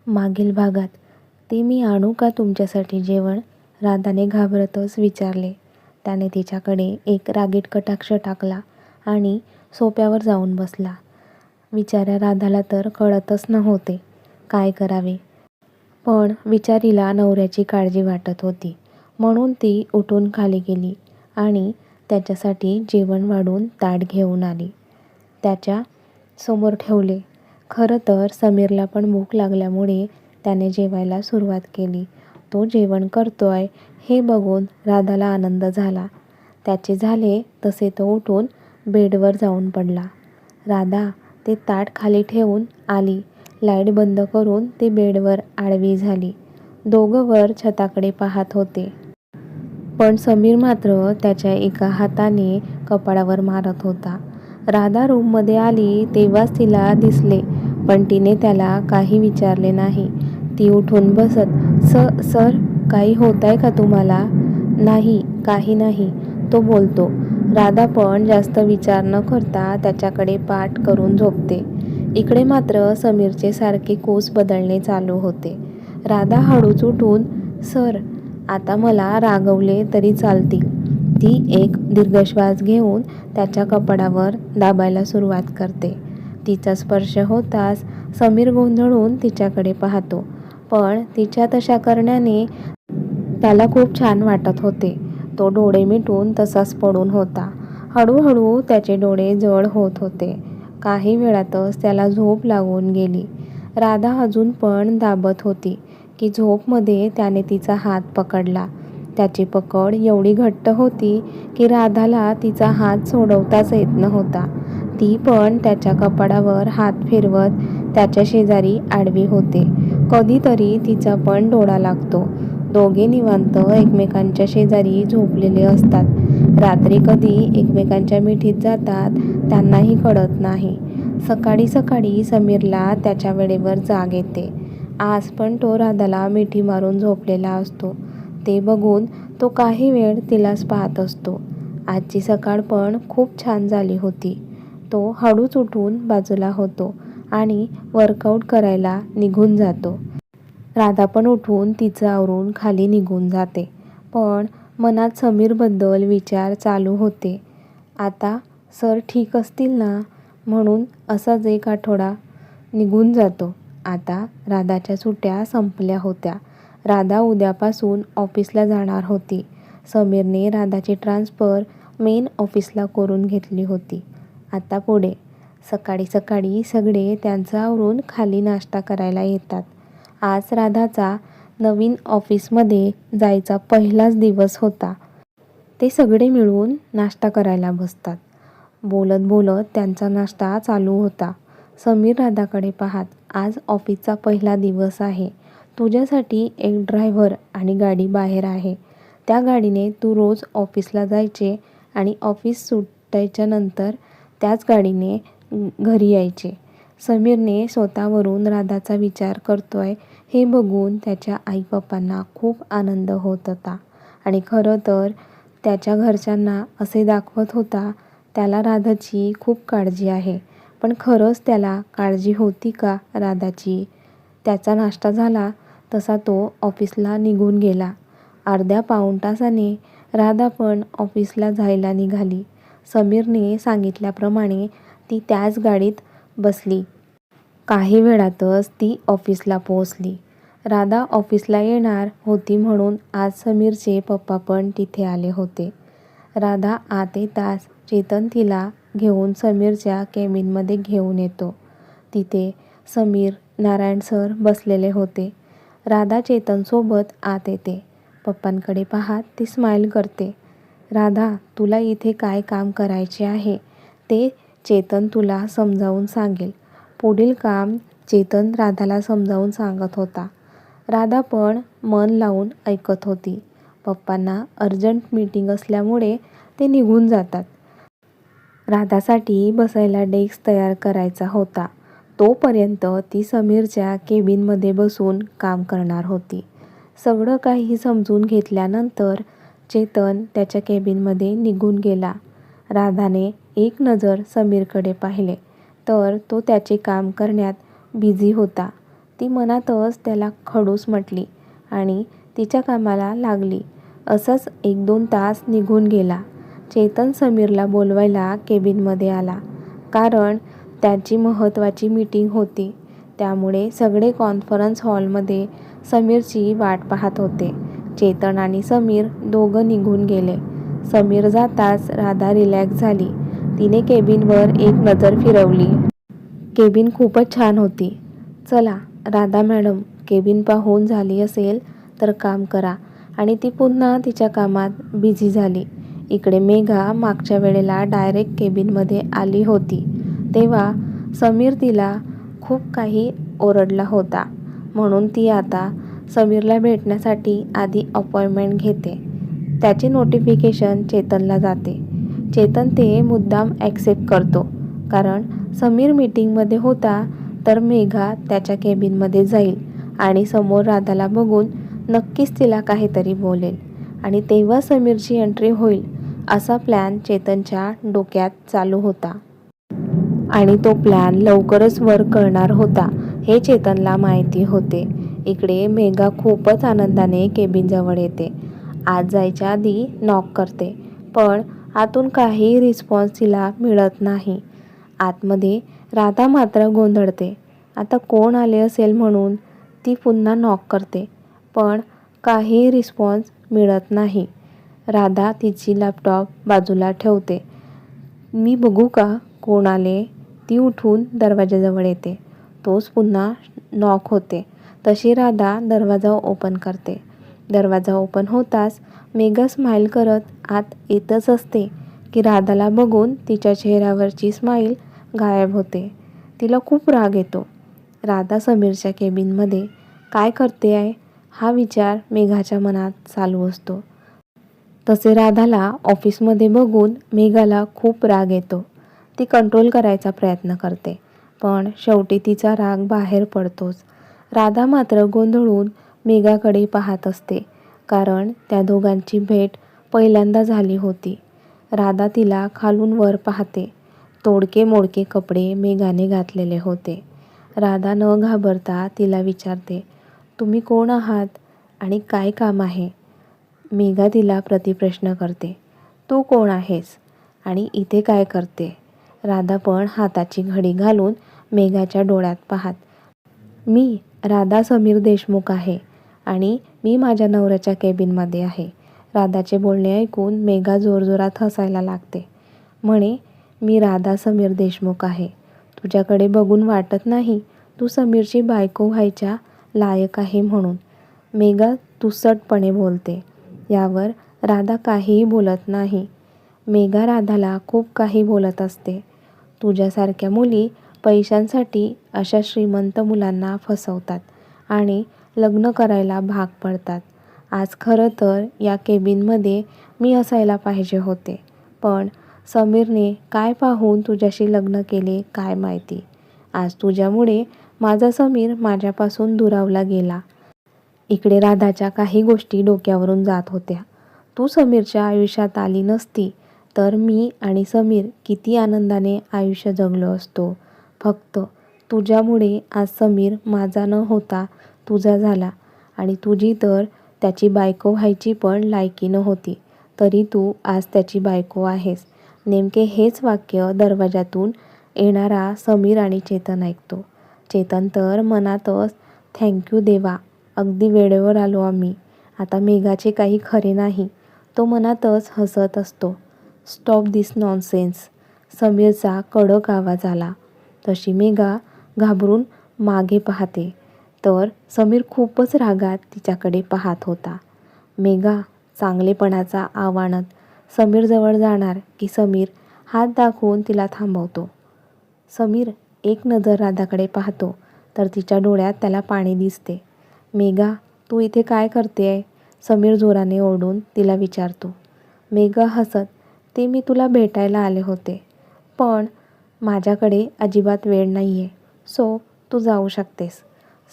मागील भागात "ते मी आणू का तुमच्यासाठी जेवण?" राधाने घाबरतच विचारले. त्याने तिच्याकडे एक रागीट कटाक्ष टाकला आणि सोफ्यावर जाऊन बसला. बिचाऱ्या राधाला तर कळतच नव्हते काय करावे. पण बिचारीला नवऱ्याची काळजी वाटत होती, म्हणून ती उठून खाली गेली आणि त्याच्यासाठी जेवण वाढून ताट घेऊन आली. त्याच्या समोर ठेवले. खरं तर समीरला पण भूक लागल्यामुळे त्याने जेवायला सुरुवात केली. तो जेवण करतोय हे बघून राधाला आनंद झाला. त्याचे झाले तसे तो उठून बेडवर जाऊन पडला. राधा ते ताट खाली ठेवून आली. लाईट बंद करून ती बेडवर आडवी झाली. दोघं वर छताकडे पाहत होते. पण समीर मात्र त्याच्या एका हाताने कपाळावर मारत होता. राधा रूममध्ये आली तेव्हाच तिला दिसले, पण तिने त्याला काही विचारले नाही. ती उठून बसत, सर काही होतंय का तुम्हाला?" "नाही, काही नाही," तो बोलतो. राधा पण जास्त विचार न करता त्याच्याकडे पाठ करून झोपते. इकडे मात्र समीरचे सारखे कोस बदलणे चालू होते. राधा हळूच उठून, "सर, आता मला रागवले तरी चालतील." ती एक दीर्घ श्वास घेऊन त्याच्या कपाळावर दाबायला सुरुवात करते. तिचा स्पर्श होताच समीर गोंधळून तिच्याकडे पाहतो. पण तिच्या तशा करण्याने त्याला खूप छान वाटत होते. तो डोळे मिटून तसाच पडून होता. हळूहळू त्याचे डोळे जड होत होते. काही वेळातच त्याला झोप लागून गेली. राधा अजून पण दाबत होती की झोपमध्ये त्याने तिचा हात पकडला. त्याची पकड एवढी घट्ट होती की राधाला तिचा हात सोडवताच येत नव्हता. ती पण त्याच्या कपाळावर हात फिरवत त्याच्या शेजारी आडवी होते. कधीतरी तिचा पण डोळा लागतो. दोघे निवांत एकमेकांच्या शेजारी झोपलेले असतात. रात्री कधी एकमेकांच्या मिठीत जातात त्यांनाही कळत नाही. सकाळी सकाळी समीरला त्याच्या वेळेवर जाग येते. आज पण तो राधाला मिठी मारून झोपलेला असतो. ते बघून तो काही वेळ तिलाच पाहत असतो. आजची सकाळ पण खूप छान झाली होती. तो हळूच उठून बाजूला होतो आणि वर्कआउट करायला निघून जातो. राधा पण उठून तिचं आवरून खाली निघून जाते. पण मनात समीरबद्दल विचार चालू होते. आता सर ठीक असतील ना, म्हणून असाच एक आठवडा निघून जातो. आता राधाच्या सुट्ट्या संपल्या होत्या. राधा उद्यापासून ऑफिसला जाणार होती. समीरने राधाची ट्रान्सफर मेन ऑफिसला करून घेतली होती. आता पुढे सकाळी सकाळी सगळे त्यांचं आवरून खाली नाश्ता करायला येतात. आज राधाचा नवीन ऑफिसमध्ये जायचा पहिलाच दिवस होता. ते सगळे मिळून नाश्ता करायला बसतात. बोलत बोलत त्यांचा नाश्ता चालू होता. समीर राधाकडे पाहत, "आज ऑफिसचा पहिला दिवस आहे. तुझ्यासाठी एक ड्रायव्हर आणि गाडी बाहेर आहे. त्या गाडीने तू रोज ऑफिसला जायचे आणि ऑफिस सुटायच्या नंतर त्याच गाडीने घरी यायचे." समीरने स्वतःवरून राधाचा विचार करतोय हे बघून त्याच्या आई पप्पांना खूप आनंद होत होता. आणि खरं तर त्याच्या घरच्यांना असे दाखवत होता त्याला राधाची खूप काळजी आहे. पण खरंच त्याला काळजी होती का राधाची? त्याचा नाश्ता झाला तसा तो ऑफिसला निघून गेला. अर्ध्या पाऊण तासाने राधा पण ऑफिसला जायला निघाली. समीरने सांगितल्याप्रमाणे ती त्याच गाडीत बसली. काही वेळातच ती ऑफिसला पोहोचली. राधा ऑफिसला येणार होती म्हणून आज समीरचे पप्पा पण तिथे आले होते. राधा आत येताच चेतन तिला घेऊन समीरच्या केबिनमध्ये घेऊन येतो. तिथे समीर, नारायण सर बसलेले होते. राधा चेतनसोबत आत येते. पप्पांकडे पाहत ती स्माईल करते. "राधा, तुला इथे काय काम करायचे आहे ते चेतन तुला समजावून सांगेल." पुढील काम चेतन राधाला समजावून सांगत होता. राधा पण मन लावून ऐकत होती. पप्पांना अर्जंट मीटिंग असल्यामुळे ते निघून जातात. राधासाठी बसायला डेस्क तयार करायचा होता. तोपर्यंत ती समीरच्या केबिनमध्ये बसून काम करणार होती. सगळं काही समजून घेतल्यानंतर चेतन त्याच्या केबिनमध्ये निघून गेला. राधाने एक नजर समीरकडे पाहिले तर तो त्याचे काम करण्यात बिझी होता. ती मनातच त्याला खडूस म्हटली आणि तिच्या कामाला लागली. असंच 1-2 तास निघून गेला. चेतन समीरला बोलवायला केबिनमध्ये आला. कारण त्याची महत्त्वाची मीटिंग होती. त्यामुळे सगळे कॉन्फरन्स हॉलमध्ये समीरची वाट पाहत होते. चेतन आणि समीर दोघं निघून गेले. समीर जाताच राधा रिलॅक्स झाली. तिने केबिनवर एक नजर फिरवली. केबिन खूपच छान होती. चला राधा मॅडम, केबिन पाहून झाली असेल तर काम करा. आणि ती पुन्हा तिच्या कामात बिझी झाली. इकडे मेघा मागच्या वेळेला डायरेक्ट केबिनमध्ये आली होती तेव्हा समीर तिला खूप काही ओरडला होता. म्हणून ती आता समीरला भेटण्यासाठी आधी अपॉइंटमेंट घेते. त्याची नोटिफिकेशन चेतनला जाते. चेतन ते मुद्दाम ॲक्सेप्ट करतो. कारण समीर मीटिंगमध्ये होता तर मेघा त्याच्या केबिनमध्ये जाईल आणि समोर राधाला बघून नक्कीच तिला काहीतरी बोलेल आणि तेव्हा समीरची एंट्री होईल असा प्लॅन चेतनच्या डोक्यात चालू होता. आणि तो प्लॅन लवकरच वर्क करणार होता हे चेतनला माहिती होते. इकडे मेघा खूपच आनंदाने केबिनजवळ येते. आत जायच्या आधी नॉक करते. पण आतून काही रिस्पॉन्स तिला मिळत नाही. आतमध्ये राधा मात्र गोंधळते. आता कोण आले असेल म्हणून ती पुन्हा नॉक करते. पण काही रिस्पॉन्स मिळत नाही. राधा तिची लॅपटॉप बाजूला ठेवते. मी बघू का कोण आले? ती उठून दरवाजाजवळ येते. तोच पुन्हा नॉक होते. तशी राधा दरवाजा ओपन करते. दरवाजा ओपन होताच मेघा स्माईल करत आत येतच असते की राधाला बघून तिच्या चेहऱ्यावरची स्माईल गायब होते. तिला खूप राग येतो. राधा समीरच्या केबिनमध्ये काय करते आहे हा विचार मेघाच्या मनात चालू असतो. तसे राधाला ऑफिसमध्ये बघून मेघाला खूप राग येतो. ती कंट्रोल करायचा प्रयत्न करते. पण शेवटी तिचा राग बाहेर पडतोच. राधा मात्र गोंधळून मेघाकडे पाहत असते. कारण त्या दोघांची भेट पहिल्यांदा झाली होती. राधा तिला खालून वर पाहते. तोडके मोडके कपडे मेघाने घातलेले होते. राधा न घाबरता तिला विचारते, तुम्ही कोण आहात आणि काय काम आहे? मेघा तिला प्रतिप्रश्न करते, तू कोण आहेस आणि इथे काय करते? राधा पण हाताची घडी घालून मेघाच्या डोळ्यात पाहत, मी राधा समीर देशमुख आहे आणि मी माझ्या नवऱ्याच्या केबिनमध्ये आहे. राधाचे बोलणे ऐकून मेघा जोरजोरात हसायला लागते. म्हणे, मी राधा समीर देशमुख आहे. तुझ्याकडे बघून वाटत नाही तू समीरची बायको व्हायच्या लायक आहे म्हणून. मेघा तुसटपणे बोलते. यावर राधा काहीही बोलत नाही. मेघा राधाला खूप काही बोलत असते. तुझ्यासारख्या मुली पैशांसाठी अशा श्रीमंत मुलांना फसवतात आणि लग्न करायला भाग पडतात. आज खरं तर या केबिनमध्ये मी असायला पाहिजे होते. पण समीरने काय पाहून तुझ्याशी लग्न केले काय माहिती. आज तुझ्यामुळे माझा समीर माझ्यापासून दुरावला गेला. इकडे राधाच्या काही गोष्टी डोक्यावरून जात होत्या. तू समीरच्या आयुष्यात आली नसती तर मी आणि समीर किती आनंदाने आयुष्य जगलो असतो. फक्त तुझ्यामुळे आज समीर माझा न होता तुझा झाला आणि तुझी तर त्याची बायको व्हायची पण लायकी नव्हती. तरी तू आज त्याची बायको आहेस. नेमके हेच वाक्य दरवाजातून येणारा समीर आणि चेतन ऐकतो. चेतन तर मनातच थँक्यू देवा, अगदी वेळेवर आलो आम्ही. आता मेघाचे काही खरे नाही. तो मनातच हसत असतो. स्टॉप दिस नॉनसेन्स, समीरचा कडक आवाज आला. तशी मेघा घाबरून मागे पाहते तर समीर खूपच रागात तिच्याकडे पाहत होता. मेघा चांगलेपणाचा आवानत समीर जवळ जाणार की समीर हात दाखवून तिला थांबवतो. समीर एक नजर राधाकडे पाहतो तर तिच्या डोळ्यात त्याला पाणी दिसते. मेघा, तू इथे काय करते आहे? समीर जोराने ओरडून तिला विचारतो. मेघा हसत, ते मी तुला भेटायला आले होते. पण माझ्याकडे अजिबात वेळ नाही आहे. सो तू जाऊ शकतेस.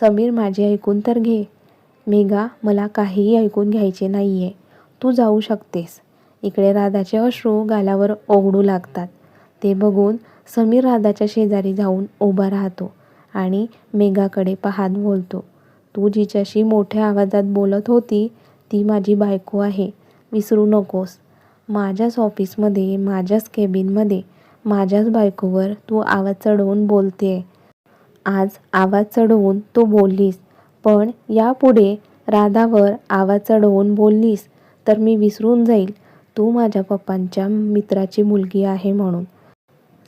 समीर, माझे ऐकून तर घे. मेघा, मला काहीही ऐकून घ्यायचे नाही आहे. तू जाऊ शकतेस. इकडे राधाचे अश्रू गालावर ओघळू लागतात. ते बघून समीर राधाच्या शेजारी जाऊन उभा राहतो आणि मेघाकडे पाहत बोलतो, तू जिच्याशी मोठ्या आवाजात बोलत होती ती माझी बायको आहे, विसरू नकोस. माझ्याच ऑफिसमध्ये, माझ्याच केबिनमध्ये माझ्याच बायकोवर तू आवाज चढवून बोलतेय. आज आवाज चढवून तू बोललीस, पण यापुढे राधावर आवाज चढवून बोललीस तर मी विसरून जाईल तू माझ्या पप्पांच्या मित्राची मुलगी आहे म्हणून.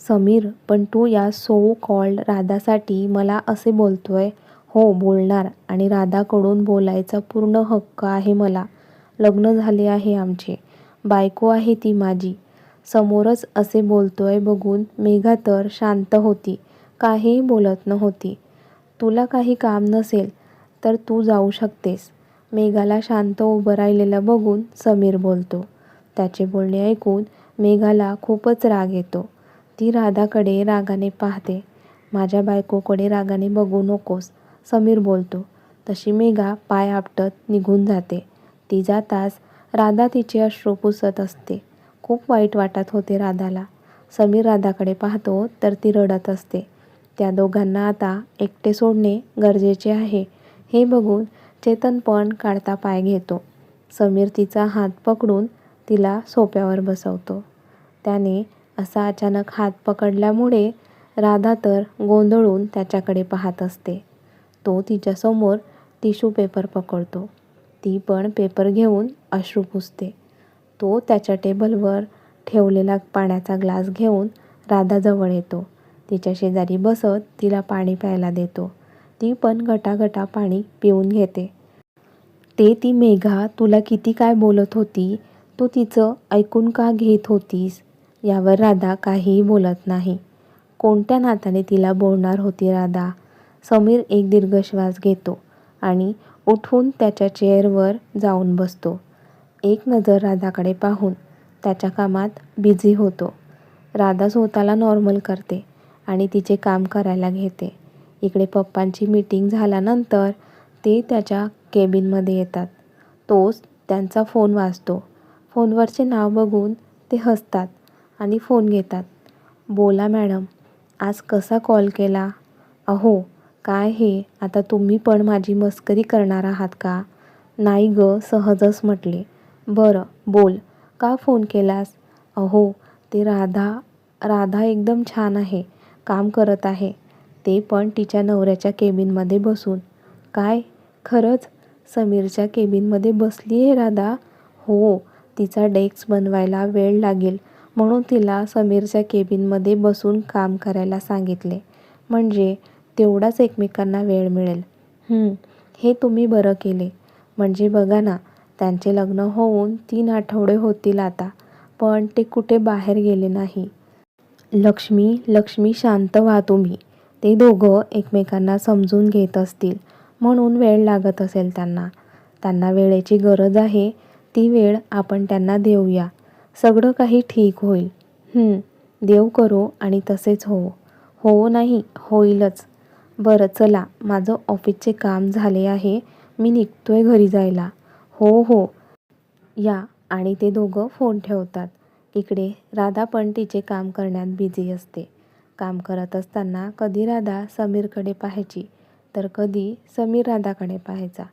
समीर, पण तू या सो कॉल्ड राधासाठी मला असे बोलतोय? हो, बोलणार, आणि राधाकडून बोलायचा पूर्ण हक्क आहे मला. लग्न झाले आहे आमचे, बायको आहे ती माझी. समोरच असे बोलतोय बघून मेघा तर शांत होती, काहीही बोलत नव्हती. तुला काही काम नसेल तर तू जाऊ शकतेस. मेघाला शांत उभं राहिलेलं बघून समीर बोलतो. त्याचे बोलणे ऐकून मेघाला खूपच राग येतो. ती राधाकडे रागाने पाहते. माझ्या बायकोकडे रागाने बघू नकोस, समीर बोलतो. तशी मेघा पाय आपटत निघून जाते. ती जाताच राधा तिचे अश्रू पुसत असते. खूप वाईट वाटत होते राधाला. समीर राधाकडे पाहतो तर ती रडत असते. त्या दोघांना आता एकटे सोडणे गरजेचे आहे हे बघून चेतन पण काढता पाय घेतो. समीर तिचा हात पकडून तिला सोफ्यावर बसवतो. त्याने असा अचानक हात पकडल्यामुळे राधा तर गोंधळून त्याच्याकडे पाहत असते. तो तिच्यासमोर टिश्यू पेपर पकडतो. ती पण पेपर घेऊन अश्रू पुसते. तो त्याच्या टेबलवर ठेवलेला पाण्याचा ग्लास घेऊन राधाजवळ येतो. तिच्या शेजारी बसत तिला पाणी प्यायला देतो. ती पण गटागटा पाणी पिऊन घेते. ती मेघा तुला किती काय बोलत होती, तू तिचं ऐकून का घेत होतीस? यावर राधा काहीही बोलत नाही. कोणत्या नात्याने तिला बोलणार होती राधा? समीर एक दीर्घ श्वास घेतो आणि उठून त्याच्या चेअरवर जाऊन बसतो. एक नजर राधाकडे पाहून त्याच्या कामात बिझी होतो. राधा स्वतःला नॉर्मल करते आणि तिचे काम करायला घेते. इकडे पप्पांची मीटिंग झाल्यानंतर ते त्याच्या केबिनमध्ये येतात. तोच त्यांचा फोन वाजतो. फोनवरचे नाव बघून ते हसतात आणि फोन घेतात. बोला मॅडम, आज कसा कॉल केला? अहो, काय हे आता तुम्ही पण माझी मस्करी करणार आहात का? नाही ग, सहजच म्हटले. बरं, बोल, का फोन केलास? अहो, ते राधा एकदम छान आहे, काम करत आहे. ते पण तिच्या नवऱ्याच्या केबिनमध्ये बसून. काय, खरंच? समीरच्या केबिनमध्ये बसली आहे राधा? हो, तिचा डेस्क बनवायला वेळ लागेल म्हणून तिला समीरच्या केबिनमध्ये बसून काम करायला सांगितले. म्हणजे तेवढाच एकमेकांना वेळ मिळेल. हे तुम्ही बरं केले. म्हणजे बघा ना, त्यांचे लग्न होऊन 3 आठवडे होतील आता, पण ते कुठे बाहेर गेले नाही. लक्ष्मी, शांत व्हा तुम्ही. ते दोघं एकमेकांना समजून घेत असतील म्हणून वेळ लागत असेल त्यांना. त्यांना वेळेची गरज आहे, ती वेळ आपण त्यांना देऊया. सगळं काही ठीक होईल. देव करो आणि तसेच हो. हो नाही, होईलच. बरं चला, माझं ऑफिसचे काम झाले आहे, मी निघतोय घरी जायला. हो हो या. आणि ते दोघं फोन ठेवतात. इकडे राधा पण तिचे काम करण्यात बिझी असते. काम करत असताना कधी राधा समीरकडे पाहायची तर कधी समीर राधाकडे पाहायचा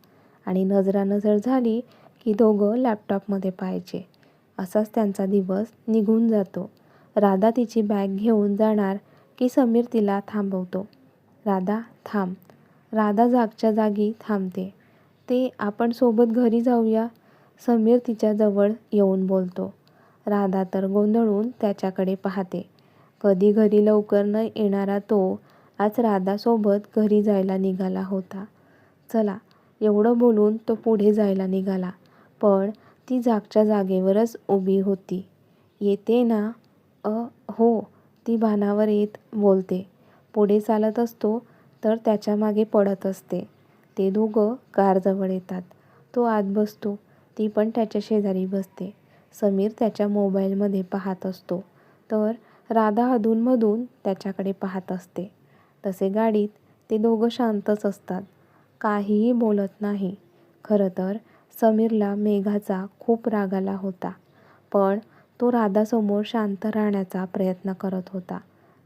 आणि नजरानजर झाली की दोघं लॅपटॉपमध्ये पाहायचे. असाच त्यांचा दिवस निघून जातो. राधा तिची बॅग घेऊन जाणार की समीर तिला थांबवतो. राधा थांब. राधा जागच्या जागी थांबते. ते आपण सोबत घरी जाऊया, समीर तिच्या जवळ येऊन बोलतो. राधा तर गोंधळून त्याच्याकडे पाहते. कधी घरी लवकर न येणारा तो आज राधासोबत घरी जायला निघाला होता. चला, एवढं बोलून तो पुढे जायला निघाला, पण ती जागच्या जागेवरच उभी होती. येते ना? हो, ती भानावर येत बोलते. पुढे चालत असतो तर त्याच्या मागे पडत असते. ते दोघं कारजवळ येतात. तो आत बसतो. ती पण त्याच्या शेजारी बसते. समीर त्याच्या मोबाईलमध्ये पाहत असतो तर राधा अधूनमधून त्याच्याकडे पाहत असते. तसे गाडीत ते दोघं शांतच असतात, काहीही बोलत नाही. खरं तर समीरला मेघाचा खूप राग आला होता, पण तो राधासमोर शांत राहण्याचा प्रयत्न करत होता.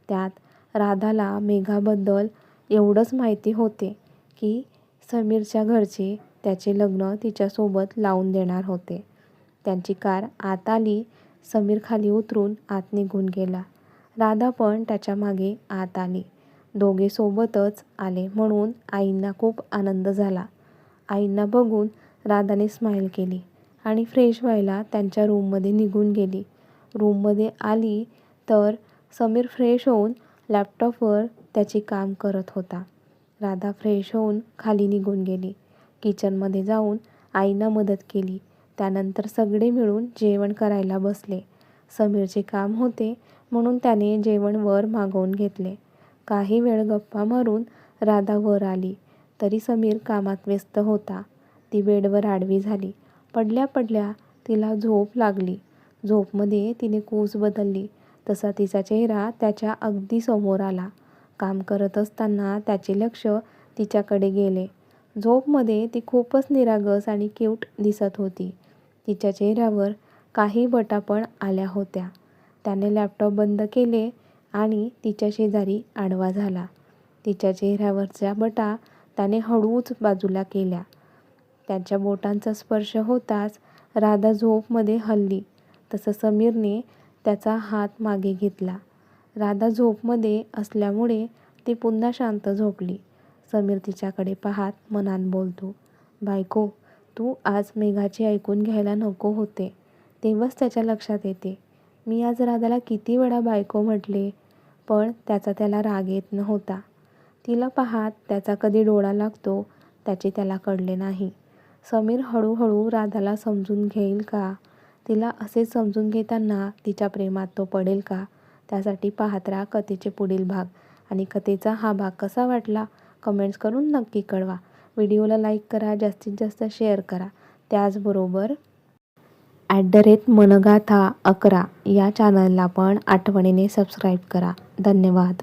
त्यात राधाला मेघाबद्दल एवढंच माहिती होते की समीरच्या घरचे त्याचे लग्न तिच्यासोबत लावून देणार होते. त्यांची कार आत आली. समीर खाली उतरून आत निघून गेला. राधा पण त्याच्या मागे आत आली. दोघे सोबतच आले म्हणून आईंना खूप आनंद झाला. आईंना बघून राधाने स्माईल केली आणि फ्रेश व्हायला त्यांच्या रूममध्ये निघून गेली. रूममध्ये आली तर समीर फ्रेश होऊन लॅपटॉपवर त्याचे काम करत होता. राधा फ्रेश होऊन खाली निघून गेली. किचनमध्ये जाऊन आईंना मदत केली. त्यानंतर सगळे मिळून जेवण करायला बसले. समीरचे काम होते म्हणून त्याने जेवण वर मागवून घेतले. काही वेळ गप्पा मारून राधा वर आली तरी समीर कामात व्यस्त होता. ती बेडवर आडवी झाली. पडल्या पडल्या तिला झोप लागली. झोपमध्ये तिने कूस बदलली तसा तिचा चेहरा त्याच्या अगदी समोर आला. काम करत असताना त्याचे लक्ष तिच्याकडे गेले. झोपमध्ये ती खूपच निरागस आणि क्यूट दिसत होती. तिच्या चेहऱ्यावर काही बटा पण आल्या होत्या. त्याने लॅपटॉप बंद केले आणि तिच्या शेजारी आडवा झाला. तिच्या चेहऱ्यावरच्या बटा त्याने हळूच बाजूला केल्या. त्याच्या बोटांचा स्पर्श होताच राधा झोपमध्ये हलली. तसं समीरने त्याचा हात मागे घेतला. राधा झोपमध्ये असल्यामुळे ती पुन्हा शांत झोपली. समीर तिच्याकडे पाहत मनात बोलतो, बायको, तू आज मेघाची ऐकून घ्यायला नको होते. तेव्हाच त्याच्या लक्षात येते, मी आज राधाला किती वेळा बायको म्हटले, पण त्याचा त्याला राग येत नव्हता. तिला पाहत त्याचा कधी डोळा लागतो त्याचे त्याला कळले नाही. समीर हळूहळू राधाला समजून घेईल का? तिला असे समजून घेताना तिच्या प्रेमात तो पडेल का? त्यासाठी पाहत राहा कथेचे पुढील भाग. आणि कथेचा हा भाग कसा वाटला कमेंट्स करून नक्की कळवा. व्हिडिओला लाईक करा, जास्तीत जास्त शेअर करा. त्याचबरोबर @मनगाथा11 या चॅनलला पण आठवणीने सबस्क्राईब करा. धन्यवाद.